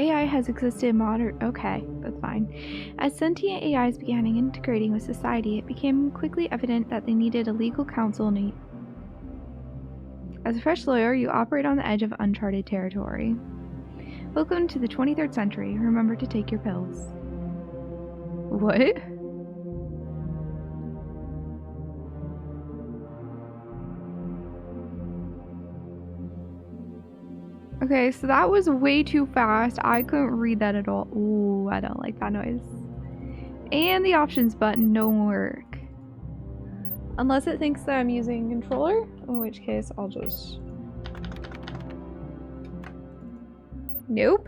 AI has existed okay, that's fine. As sentient AIs began integrating with society, it became quickly evident that they needed a legal counsel. As a fresh lawyer, you operate on the edge of uncharted territory. Welcome to the 23rd century. Remember to take your pills. What? Okay, so that was way too fast. I couldn't read that at all. Ooh, I don't like that noise. And the options button don't work. Unless it thinks that I'm using a controller, in which case I'll just... Nope.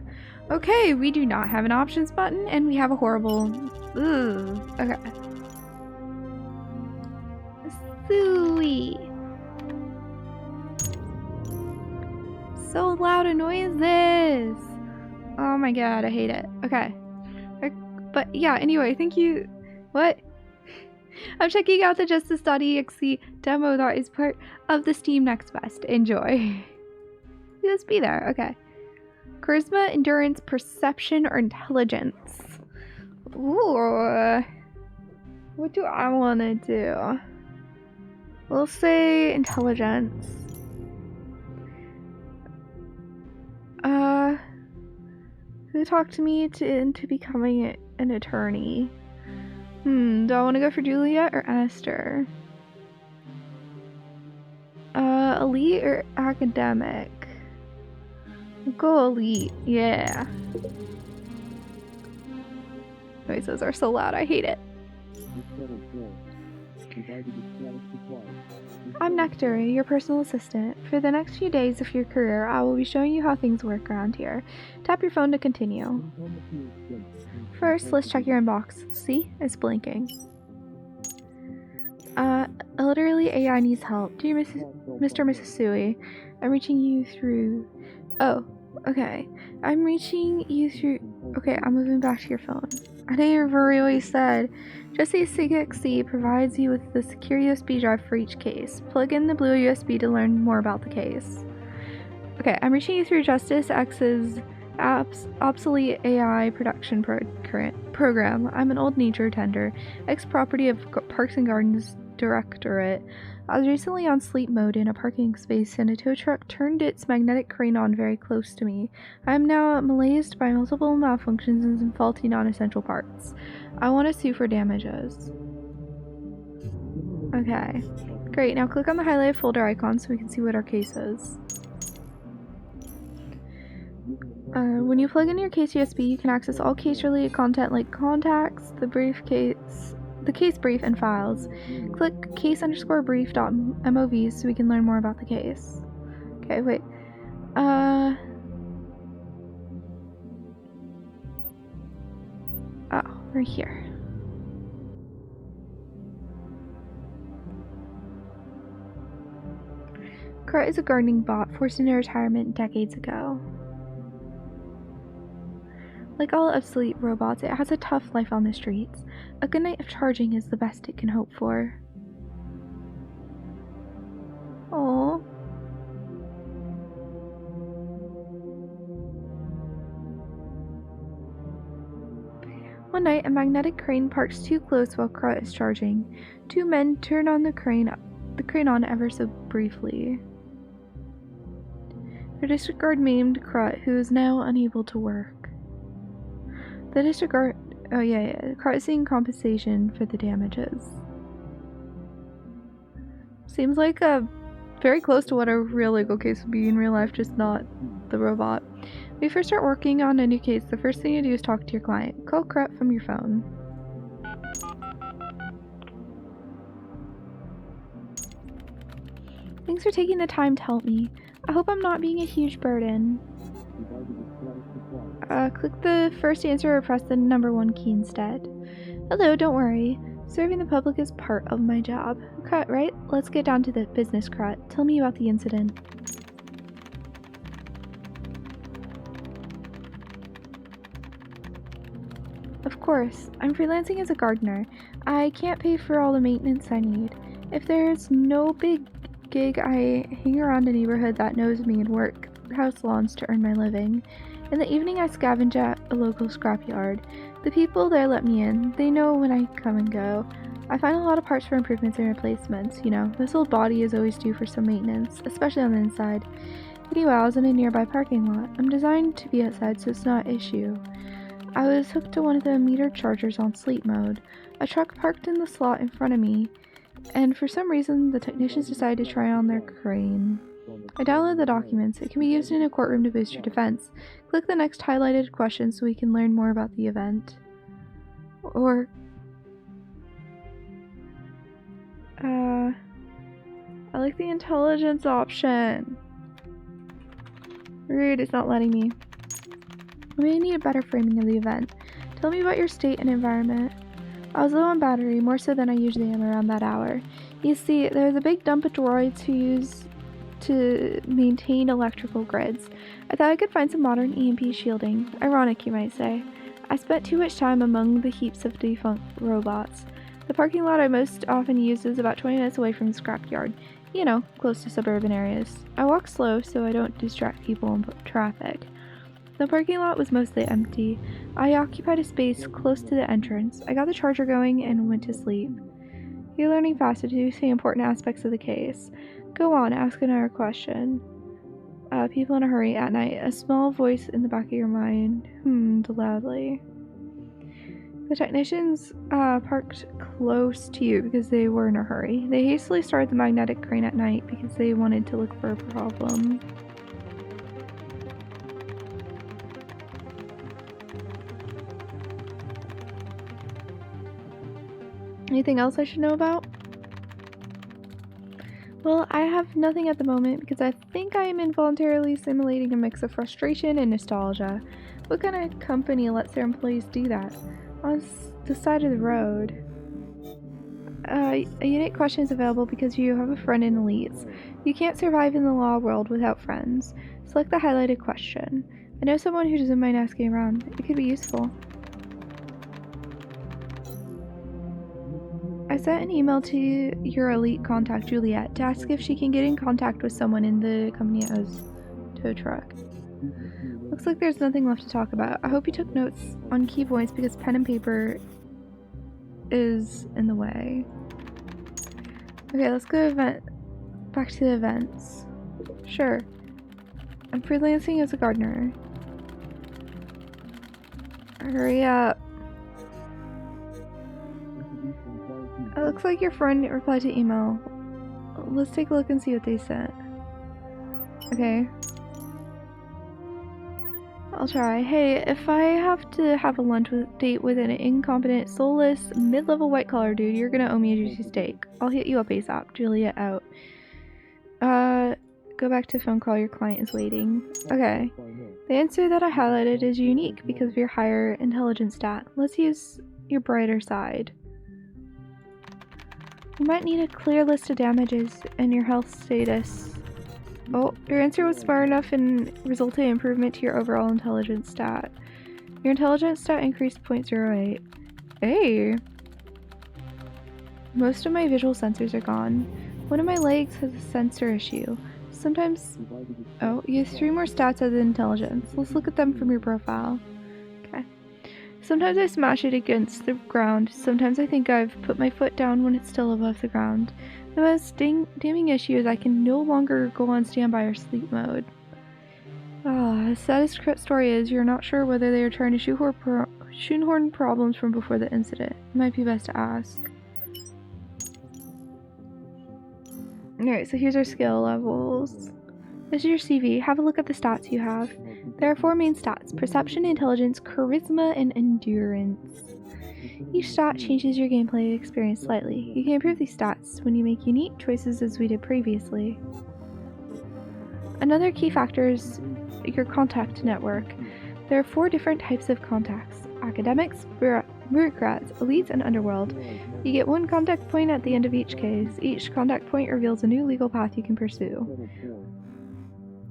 Okay, we do not have an options button, and we have a horrible... Ugh. Okay. Sweet. So loud a noise this. Oh my god, I hate it. Okay. But yeah, anyway, thank you. What? I'm checking out the Justice.exe demo that is part of the Steam NextFest. Enjoy. Just be there. Okay. Charisma, endurance, perception, or intelligence. Ooh. What do I want to do? We'll say intelligence. Who talked me into becoming an attorney? Do I want to go for Juliet or Esther? Elite or academic? We'll go elite, yeah. Noises are so loud, I hate it. I'm Nectar, your personal assistant. For the next few days of your career, I will be showing you how things work around here. Tap your phone to continue. First, let's check your inbox. See? It's blinking. Literally AI needs help. Dear Mr. or Mrs. Sui, I'm reaching you through... Oh, okay. I'm reaching you through... Okay, I'm moving back to your phone. I never really said. Justice.exe provides you with the secure USB drive for each case. Plug in the blue USB to learn more about the case. Okay, I'm reaching you through Justice.exe's obsolete AI production program. I'm an old nature tender, ex-property of Parks and Gardens Directorate. I was recently on sleep mode in a parking space and a tow truck turned its magnetic crane on very close to me. I am now malazed by multiple malfunctions and faulty non-essential parts. I want to sue for damages. Okay. Great, now click on the highlighted folder icon so we can see what our case is. When you plug in your case USB, you can access all case-related content like contacts, the case brief, and files. Click case_brief.mov so we can learn more about the case. Okay, wait. Oh, right here. Kurt is a gardening bot forced into retirement decades ago. Like all obsolete robots, it has a tough life on the streets. A good night of charging is the best it can hope for. Aww. One night, a magnetic crane parks too close while Krut is charging. Two men turn on the crane on ever so briefly. The district guard maimed Krut, who is now unable to work. The district guard... Oh yeah. Krut is seeking compensation for the damages. Seems like very close to what a real legal case would be in real life, just not the robot. When you first start working on a new case, the first thing you do is talk to your client. Call Krut from your phone. Thanks for taking the time to help me. I hope I'm not being a huge burden. Click the first answer or press the #1 key instead. Hello, don't worry. Serving the public is part of my job. Krut, right? Let's get down to the business, Krut. Tell me about the incident. Of course. I'm freelancing as a gardener. I can't pay for all the maintenance I need. If there's no big gig, I hang around a neighborhood that knows me and work house lawns to earn my living. In the evening, I scavenge at a local scrapyard. The people there let me in. They know when I come and go. I find a lot of parts for improvements and replacements. You know, this old body is always due for some maintenance, especially on the inside. Anyway, I was in a nearby parking lot. I'm designed to be outside, so it's not an issue. I was hooked to one of the meter chargers on sleep mode. A truck parked in the slot in front of me, and for some reason, the technicians decided to try on their crane. I downloaded the documents. It can be used in a courtroom to boost your defense. Click the next highlighted question so we can learn more about the event. Or... I like the intelligence option. Rude, it's not letting me. We may need a better framing of the event. Tell me about your state and environment. I was low on battery, more so than I usually am around that hour. You see, there's a big dump of droids who use to maintain electrical grids. I thought I could find some modern EMP shielding. Ironic, you might say. I spent too much time among the heaps of defunct robots. The parking lot I most often use is about 20 minutes away from the scrapyard. You know, close to suburban areas. I walk slow so I don't distract people in traffic. The parking lot was mostly empty. I occupied a space close to the entrance. I got the charger going and went to sleep. You're learning fast to do the important aspects of the case. Go on, ask another question. People in a hurry at night. A small voice in the back of your mind hummed loudly. The technicians parked close to you because they were in a hurry. They hastily started the magnetic crane at night because they wanted to look for a problem. Anything else I should know about? Well, I have nothing at the moment because I think I am involuntarily simulating a mix of frustration and nostalgia. What kind of company lets their employees do that? On the side of the road. A unique question is available because you have a friend in elites. You can't survive in the law world without friends. Select the highlighted question. I know someone who doesn't mind asking around. It could be useful. I sent an email to your elite contact, Juliet, to ask if she can get in contact with someone in the company as tow truck. Looks like there's nothing left to talk about. I hope you took notes on key points because pen and paper is in the way. Okay, let's go back to the events. Sure. I'm freelancing as a gardener. Hurry up. It looks like your friend replied to email. Let's take a look and see what they sent. Okay. I'll try. Hey, if I have to have a lunch date with an incompetent, soulless, mid-level white-collar dude, you're gonna owe me a juicy steak. I'll hit you up ASAP. Juliet out. Go back to phone call. Your client is waiting. Okay. The answer that I highlighted is unique because of your higher intelligence stat. Let's use your brighter side. You might need a clear list of damages and your health status. Oh, your answer was smart enough and resulted in improvement to your overall intelligence stat. Your intelligence stat increased 0.08. Hey! Most of my visual sensors are gone. One of my legs has a sensor issue. Sometimes... Oh, you have 3 more stats as intelligence. Let's look at them from your profile. Okay. Sometimes I smash it against the ground. Sometimes I think I've put my foot down when it's still above the ground. The most damning issue is I can no longer go on standby or sleep mode. The saddest story is you're not sure whether they are trying to shoehorn problems from before the incident. It might be best to ask. Alright, so here's our skill levels. This is your CV. Have a look at the stats you have. There are 4 main stats: perception, intelligence, charisma, and endurance. Each stat changes your gameplay experience slightly. You can improve these stats when you make unique choices as we did previously. Another key factor is your contact network. There are 4 different types of contacts: academics, bureaucrats, elites, and underworld. You get 1 contact point at the end of each case. Each contact point reveals a new legal path you can pursue.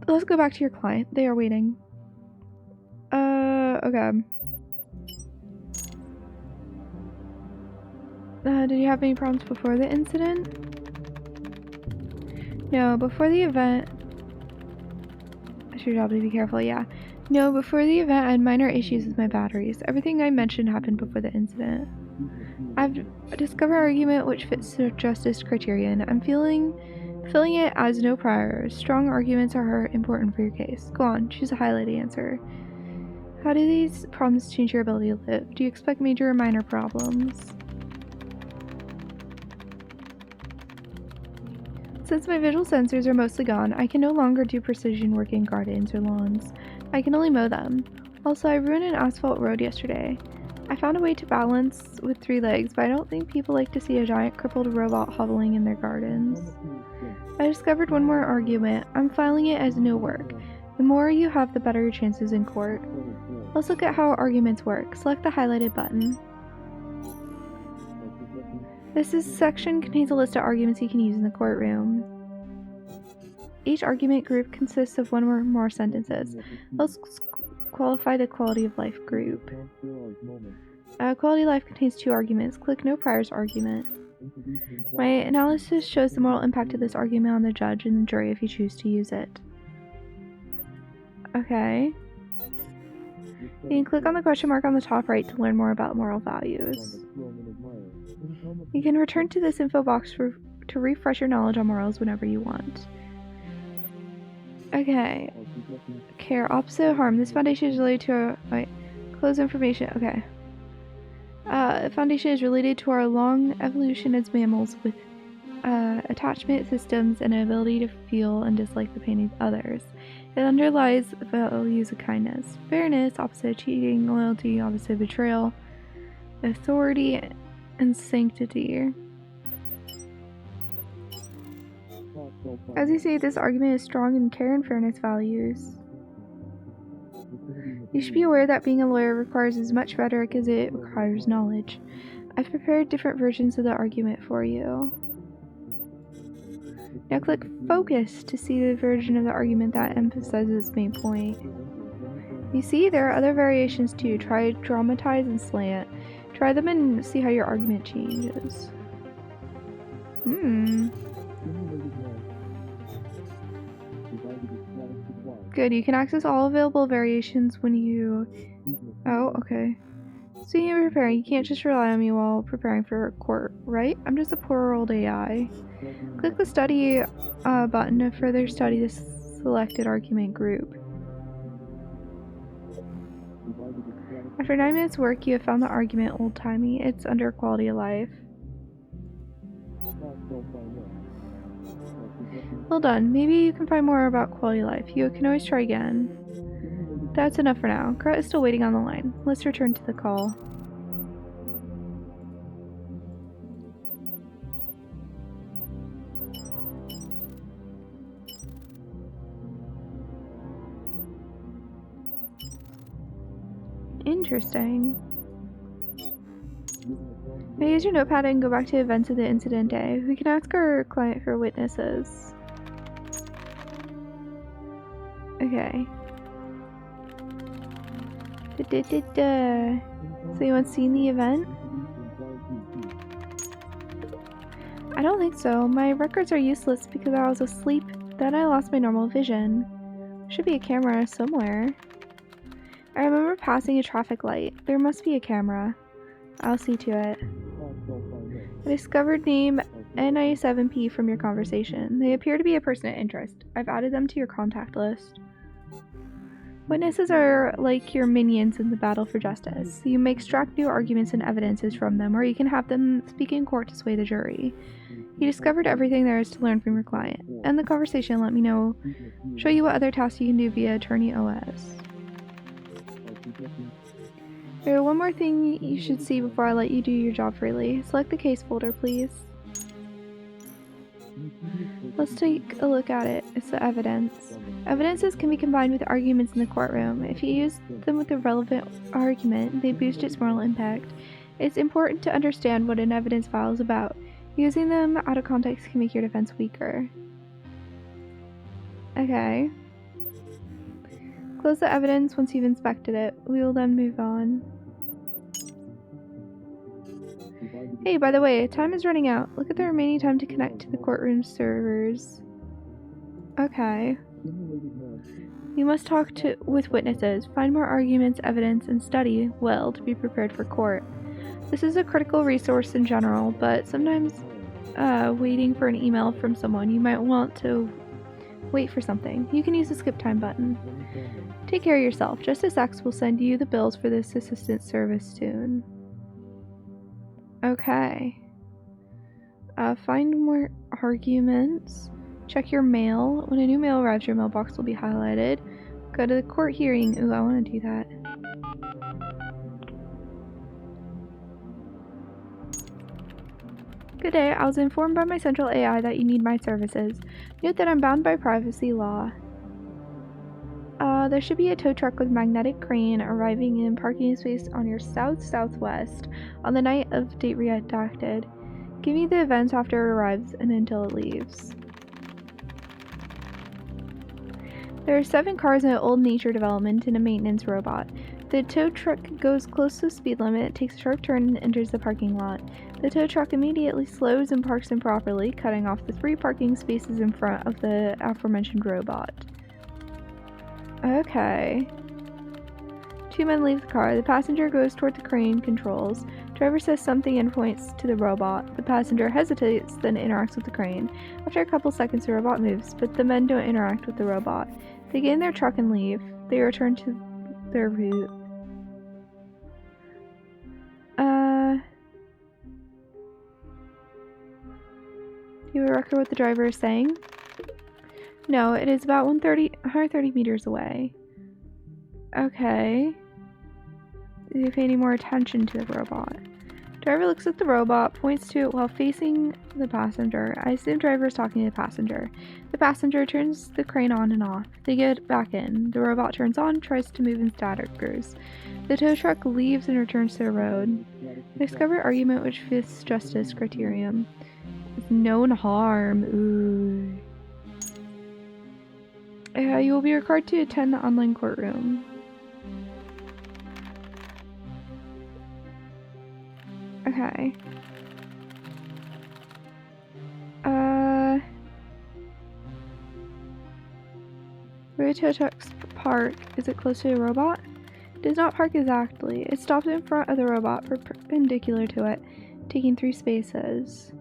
Let's go back to your client. They are waiting. Okay. Did you have any problems before the incident? No, before the event... I should probably be careful, yeah. No, before the event, I had minor issues with my batteries. Everything I mentioned happened before the incident. I've discovered an argument which fits the justice criterion. I'm filling it as no priors. Strong arguments are important for your case. Go on, choose a highlighted answer. How do these problems change your ability to live? Do you expect major or minor problems? Since my visual sensors are mostly gone, I can no longer do precision work in gardens or lawns. I can only mow them. Also, I ruined an asphalt road yesterday. I found a way to balance with 3 legs, but I don't think people like to see a giant crippled robot hobbling in their gardens. I discovered one more argument. I'm filing it as no work. The more you have, the better your chances in court. Let's look at how arguments work. Select the highlighted button. This section contains a list of arguments you can use in the courtroom. Each argument group consists of one or more sentences. Let's qualify the quality of life group. Quality of life contains 2 arguments. Click no priors argument. My analysis shows the moral impact of this argument on the judge and the jury if you choose to use it. Okay. You can click on the question mark on the top right to learn more about moral values. You can return to this info box to refresh your knowledge on morals whenever you want. Okay. Care, opposite of harm. This foundation is related to our... close information. Okay. Foundation is related to our long evolution as mammals with attachment systems and an ability to feel and dislike the pain of others. It underlies values of kindness, fairness, opposite of cheating, loyalty, opposite of betrayal, authority, and sanctity. As you see, this argument is strong in care and fairness values. You should be aware that being a lawyer requires as much rhetoric as it requires knowledge. I've prepared different versions of the argument for you. Now click Focus to see the version of the argument that emphasizes its main point. You see, there are other variations too. Try Dramatize and Slant. Try them and see how your argument changes. Good, you can access all available variations when you... Oh, okay. So you prepare. You can't just rely on me while preparing for court, right? I'm just a poor old AI. Click the study button to further study this selected argument group. After 9 minutes work, you have found the argument old-timey. It's under quality of life. Well done. Maybe you can find more about quality of life. You can always try again. That's enough for now. Krat is still waiting on the line. Let's return to the call. Interesting. Now use your notepad and go back to events of the incident day. We can ask our client for witnesses. Okay. So anyone seen the event? I don't think so. My records are useless because I was asleep. Then I lost my normal vision. Should be a camera somewhere. I remember passing a traffic light. There must be a camera. I'll see to it. I discovered name N97P from your conversation. They appear to be a person of interest. I've added them to your contact list. Witnesses are like your minions in the battle for justice. You may extract new arguments and evidences from them, or you can have them speak in court to sway the jury. You discovered everything there is to learn from your client. End the conversation and let me know. Show you what other tasks you can do via Attorney OS. There's one more thing you should see before I let you do your job freely. Select the case folder, please. Let's take a look at it. It's the evidence. Evidences can be combined with arguments in the courtroom. If you use them with a relevant argument, they boost its moral impact. It's important to understand what an evidence file is about. Using them out of context can make your defense weaker. Okay. Close the evidence once you've inspected it. We will then move on. Hey, by the way, time is running out. Look at the remaining time to connect to the courtroom servers. Okay. You must talk with witnesses, find more arguments, evidence, and study well to be prepared for court. This is a critical resource in general, but sometimes waiting for an email from someone, you might want to wait for something. You can use the skip time button. Take care of yourself. Justice.exe will send you the bills for this assistance service soon. Okay. Find more arguments. Check your mail. When a new mail arrives, your mailbox will be highlighted. Go to the court hearing. Ooh, I want to do that. Good day. I was informed by my central AI that you need my services. Note that I'm bound by privacy law. There should be a tow truck with magnetic crane arriving in parking space on your south-southwest on the night of date redacted. Give me the events after it arrives and until it leaves. There are 7 cars in an old nature development and a maintenance robot. The tow truck goes close to the speed limit, takes a sharp turn, and enters the parking lot. The tow truck immediately slows and parks improperly, cutting off the 3 parking spaces in front of the aforementioned robot. Okay. 2 men leave the car. The passenger goes toward the crane controls. Driver says something and points to the robot. The passenger hesitates, then interacts with the crane. After a couple seconds, the robot moves, but the men don't interact with the robot. They get in their truck and leave. They return to their route. Do you have a record what the driver is saying? No, it is about 130 meters away. Okay. Do you pay any more attention to the robot? Driver looks at the robot, points to it while facing the passenger. I assume driver is talking to the passenger. The passenger turns the crane on and off. They get back in. The robot turns on, tries to move and staggers. The tow truck leaves and returns to the road. Discover argument which fits justice criterion. With known harm. Ooh. You will be required to attend the online courtroom. Okay. Where the tow truck's park? Is it close to the robot? It does not park exactly. It stops in front of the robot, perpendicular to it, taking 3 spaces.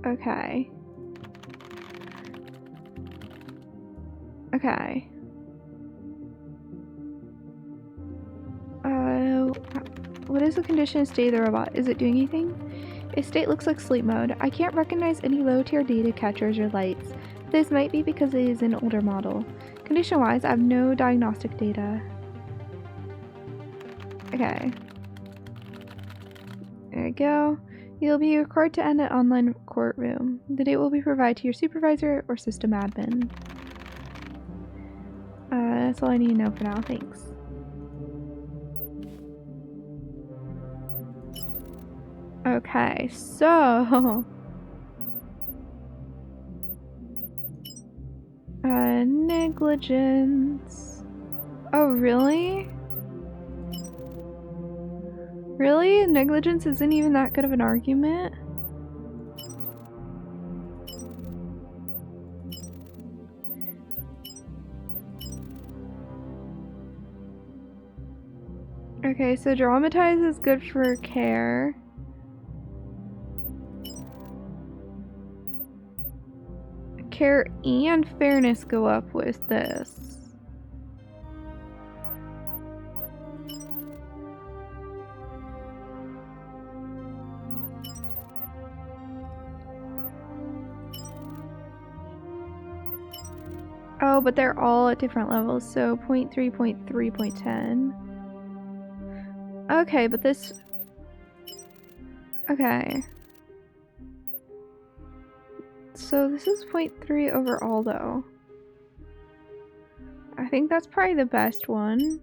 Okay. Okay. What is the condition and state of the robot? Is it doing anything? Its state looks like sleep mode. I can't recognize any low-tier data catchers or lights. This might be because it is an older model. Condition-wise, I have no diagnostic data. Okay. There we go. You'll be required to enter an online courtroom. The date will be provided to your supervisor or system admin. That's all I need to know for now. Thanks. Okay, so negligence. Oh, really? Really? Negligence isn't even that good of an argument? Okay, so dramatize is good for care. Care and fairness go up with this. Oh, but they're all at different levels, so 0.3, 0.3, 0.10. Okay, but this... Okay. So this is 0.3 overall, though. I think that's probably the best one.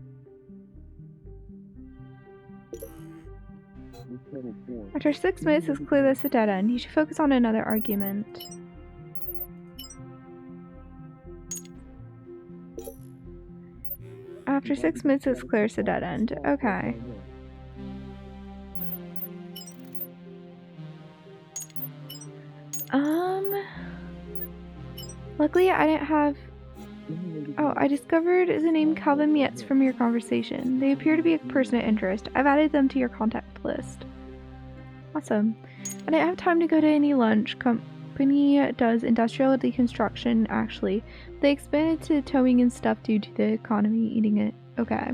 After 6 minutes, it's clear that's a dead end. You should focus on another argument. After 6 minutes, it's clear it's a dead end. Okay. Luckily I didn't have Oh, I discovered the name Calvin Mietz from your conversation. They appear to be a person of interest. I've added them to your contact list. Awesome. I didn't have time to go to any lunch. Company does industrial deconstruction, actually. They expanded to towing and stuff due to the economy eating it. Okay.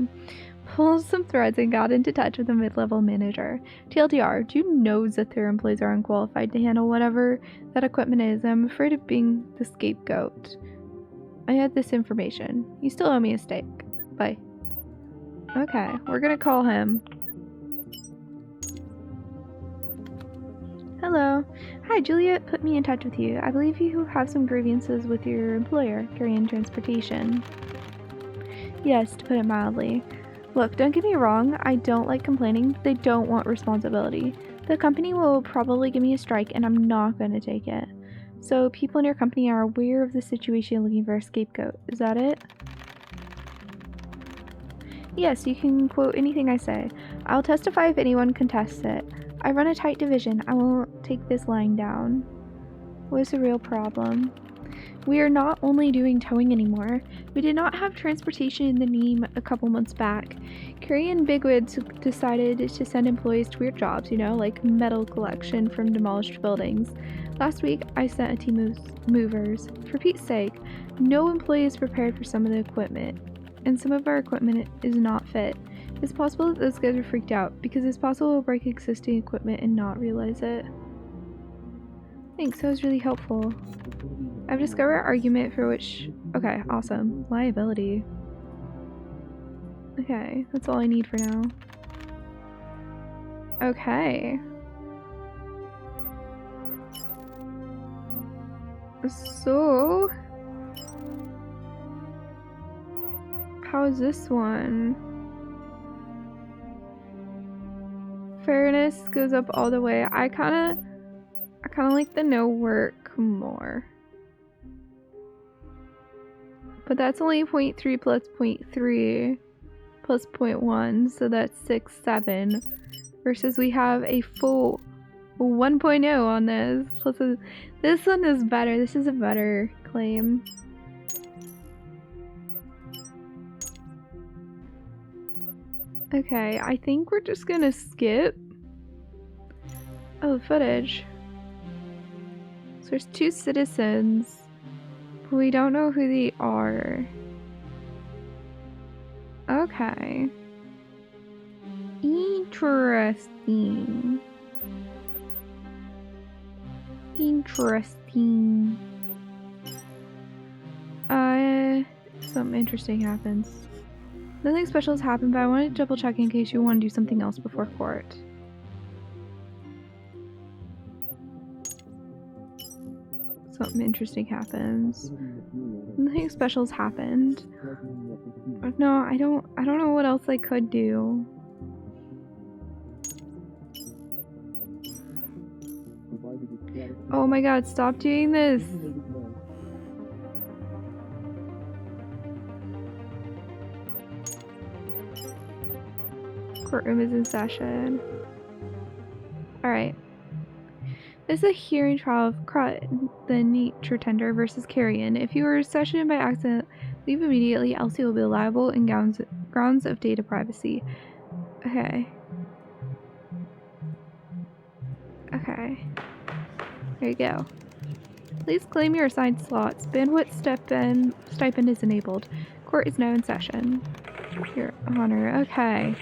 Pulled some threads and got into touch with a mid-level manager. TLDR, Jude knows that their employees are unqualified to handle whatever that equipment is. I'm afraid of being the scapegoat. I had this information. You still owe me a steak. Bye. Okay, we're gonna call him. Hello. Hi, Juliet put me in touch with you. I believe you have some grievances with your employer, Carrion Transportation. Yes, to put it mildly. Look, don't get me wrong, I don't like complaining, but they don't want responsibility. The company will probably give me a strike and I'm not going to take it. So people in your company are aware of the situation looking for a scapegoat. Is that it? Yes, you can quote anything I say. I'll testify if anyone contests it. I run a tight division. I won't take this lying down. What's the real problem? We are not only doing towing anymore. We did not have transportation in the name a couple months back. Carrion bigwigs decided to send employees to weird jobs, you know, like metal collection from demolished buildings. Last week, I sent a team of movers. For Pete's sake, no employee is prepared for some of the equipment, and some of our equipment is not fit. It's possible that those guys are freaked out, because it's possible we'll break existing equipment and not realize it. Thanks, that was really helpful. I've discovered an argument for which... Okay, awesome. Liability. Okay, that's all I need for now. Okay. So... how is this one? Fairness goes up all the way. I kinda like the no work more. But that's only 0.3 plus 0.3 plus 0.1, so that's 6, 7. Versus we have a full 1.0 on this. Plus this one is better. This is a better claim. Okay, I think we're just gonna skip. Oh, footage. So there's 2 citizens. We don't know who they are. Okay. Interesting. Interesting. Something interesting happens. Nothing special has happened, but I wanted to double check in case you want to do something else before court. Something interesting happens. Nothing special's happened. No, I don't know what else I could do. Oh my god, stop doing this! Courtroom is in session. Alright. This is a hearing trial of Crut, the nature tender, versus Carrion. If you were sessioned by accident, leave immediately, else you will be liable in grounds of data privacy. Okay. Okay. There you go. Please claim your assigned slots. Bandwidth stipend is enabled. Court is now in session. Your Honor. Okay.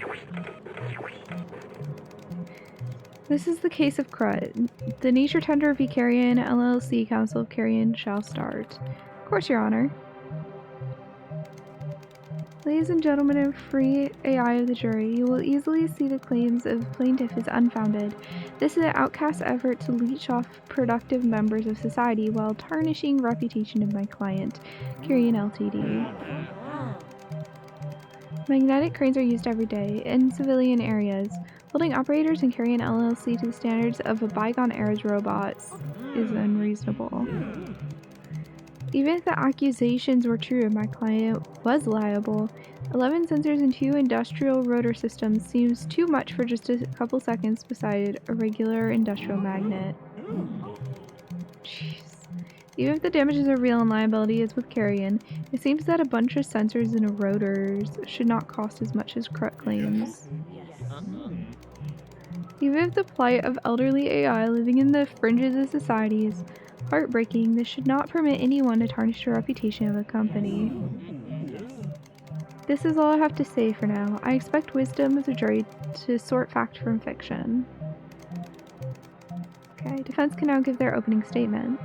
This is the case of Crut. The Nature Tender v. Carrion LLC Council of Carrion shall start. Of course, Your Honor. Ladies and gentlemen of free AI of the jury, you will easily see the claims of the plaintiff is unfounded. This is an outcast effort to leech off productive members of society while tarnishing the reputation of my client, Carrion Ltd. Magnetic cranes are used every day in civilian areas. Holding operators and Carrion LLC to the standards of a bygone era's robots is unreasonable. Even if the accusations were true and my client was liable, 11 sensors and 2 industrial rotor systems seems too much for just a couple seconds beside a regular industrial magnet. Jeez. Even if the damages are real and liability is with carrion, it seems that a bunch of sensors and rotors should not cost as much as Crut claims. Even if the plight of elderly AI living in the fringes of society is heartbreaking, this should not permit anyone to tarnish the reputation of a company. This is all I have to say for now. I expect wisdom of the jury to sort fact from fiction. Okay, defense can now give their opening statements.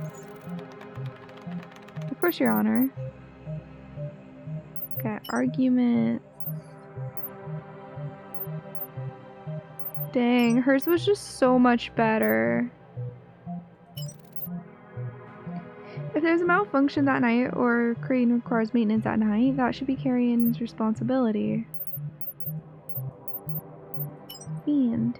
Of course, Your Honor. Okay, argument. Dang, hers was just so much better. If there's a malfunction that night or crane requires maintenance at night, that should be Carrion's responsibility. And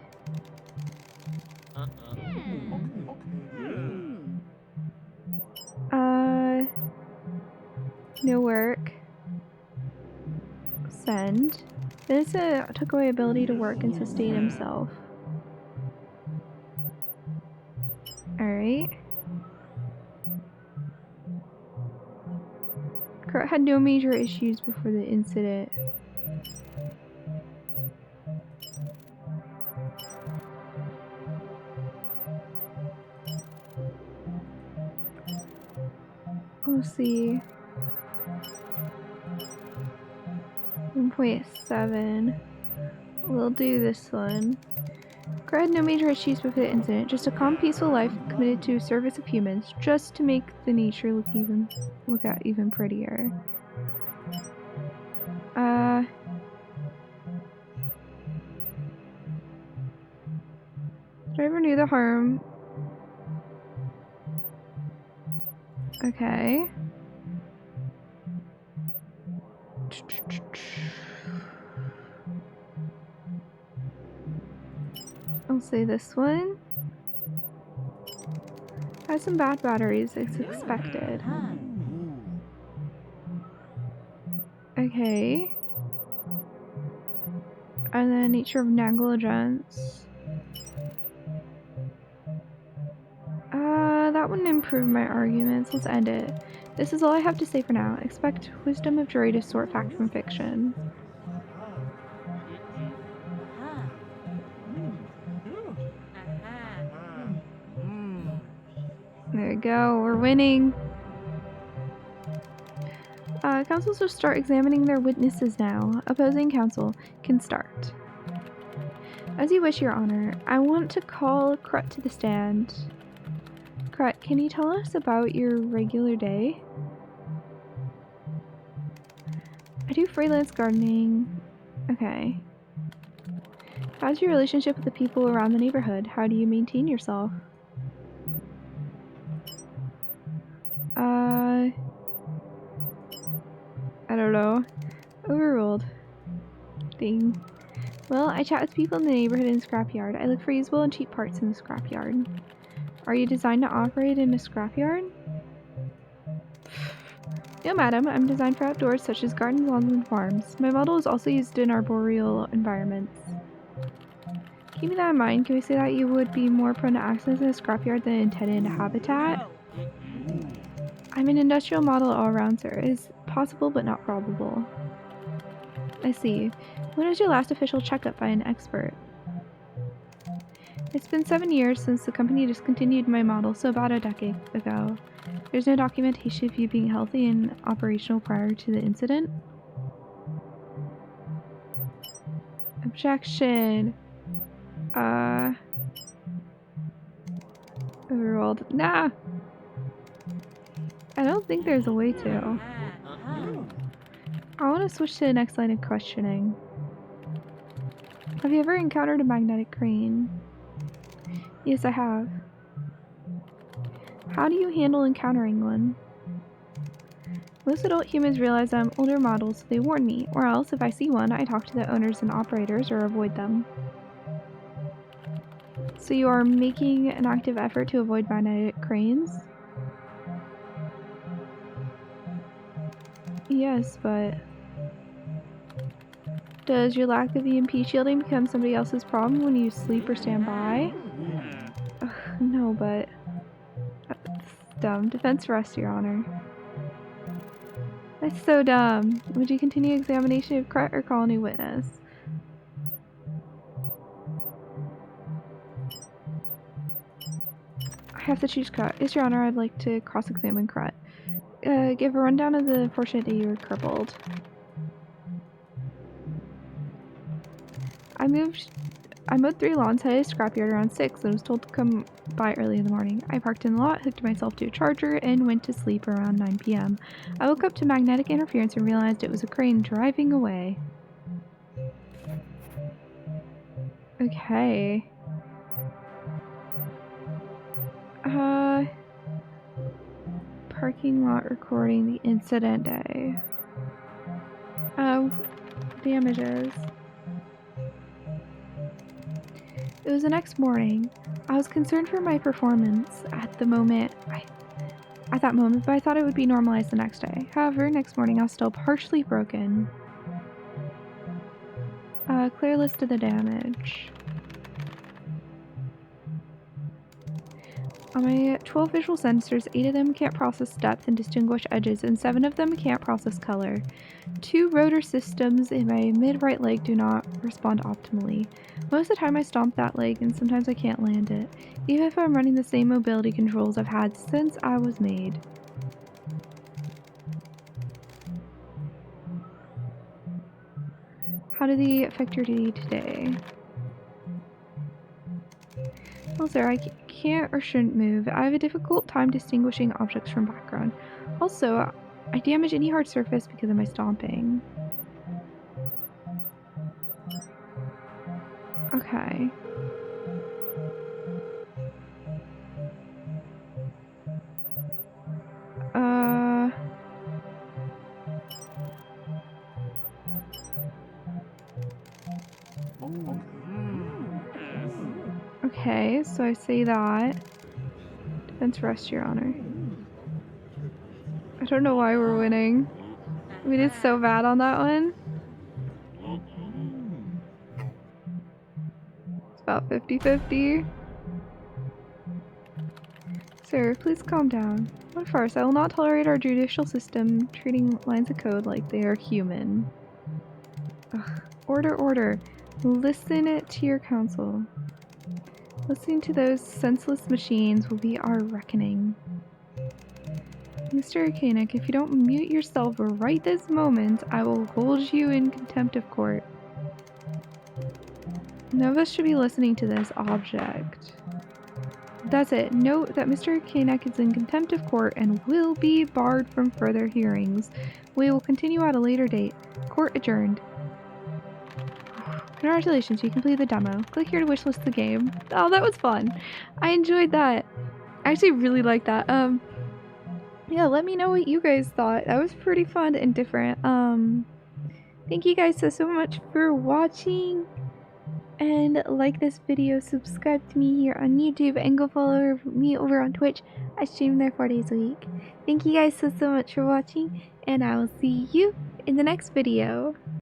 no work. Send. This took away ability to work and sustain himself. Alright. Kurt had no major issues before the incident. Let's see. 1.7. We'll do this one. Kurt had no major issues with the incident, just a calm, peaceful life committed to service of humans, just to make the nature look even prettier. Driver knew the harm. Okay. I'll say this one. Has some bad batteries, as expected. Okay. And then nature of negligence. That wouldn't improve my arguments. Let's end it. This is all I have to say for now. Expect wisdom of jury to sort fact from fiction. There we go, we're winning. Counsels will start examining their witnesses now. Opposing counsel can start. As you wish, Your Honor. I want to call Crut to the stand. Crut, can you tell us about your regular day? I do freelance gardening. Okay. How's your relationship with the people around the neighborhood? How do you maintain yourself? I don't know. Overruled. Ding. Well, I chat with people in the neighborhood and scrapyard. I look for usable and cheap parts in the scrapyard. Are you designed to operate in a scrapyard? No, madam. I'm designed for outdoors such as gardens, lawns, and farms. My model is also used in arboreal environments. Keeping that in mind, can we say that you would be more prone to accidents in a scrapyard than intended habitat? I'm an industrial model all around, sir. It is possible but not probable. I see. When was your last official checkup by an expert? It's been 7 years since the company discontinued my model, so about a decade ago. There's no documentation of you being healthy and operational prior to the incident? Objection. Overruled. Nah! I don't think there's a way to. I want to switch to the next line of questioning. Have you ever encountered a magnetic crane? Yes, I have. How do you handle encountering one? Most adult humans realize I'm older models, so they warn me, or else if I see one, I talk to the owners and operators or avoid them. So you are making an active effort to avoid magnetic cranes? Yes, but does your lack of EMP shielding become somebody else's problem when you sleep or stand by? Ugh, no, but dumb. Defense rest, Your Honor. That's so dumb. Would you continue examination of Crett or call a new witness? I have to choose Crett. Yes, Your Honor, I'd like to cross-examine Crett. Give a rundown of the unfortunate day you were crippled. I mowed 3 lawns, headed to scrapyard around 6, and was told to come by early in the morning. I parked in the lot, hooked myself to a charger, and went to sleep around 9 p.m. I woke up to magnetic interference and realized it was a crane driving away. Okay. Parking lot recording the incident day. Damages. It was the next morning. I was concerned for my performance at that moment, but I thought it would be normalized the next day. However, next morning I was still partially broken. Clear list of the damage. On my 12 visual sensors, 8 of them can't process depth and distinguish edges, and 7 of them can't process color. 2 rotor systems in my mid-right leg do not respond optimally. Most of the time I stomp that leg, and sometimes I can't land it, even if I'm running the same mobility controls I've had since I was made. How did they affect your day today? Well, sir, I can't or shouldn't move. I have a difficult time distinguishing objects from background. Also, I damage any hard surface because of my stomping. Okay. Okay, so I say that. Defense rest, Your Honor. I don't know why we're winning. We did so bad on that one. It's about 50-50. Sir, please calm down. What farce? I will not tolerate our judicial system treating lines of code like they are human. Ugh. Order, order. Listen to your counsel. Listening to those senseless machines will be our reckoning. Mr. Koenig, if you don't mute yourself right this moment, I will hold you in contempt of court. None of us should be listening to this object. That's it. Note that Mr. Koenig is in contempt of court and will be barred from further hearings. We will continue at a later date. Court adjourned. Congratulations, you completed the demo. Click here to wishlist the game. Oh, that was fun. I enjoyed that. I actually really liked that. Yeah, let me know what you guys thought. That was pretty fun and different. Thank you guys so much for watching. And like this video, subscribe to me here on YouTube, and go follow me over on Twitch. I stream there 4 days a week. Thank you guys so much for watching, and I will see you in the next video.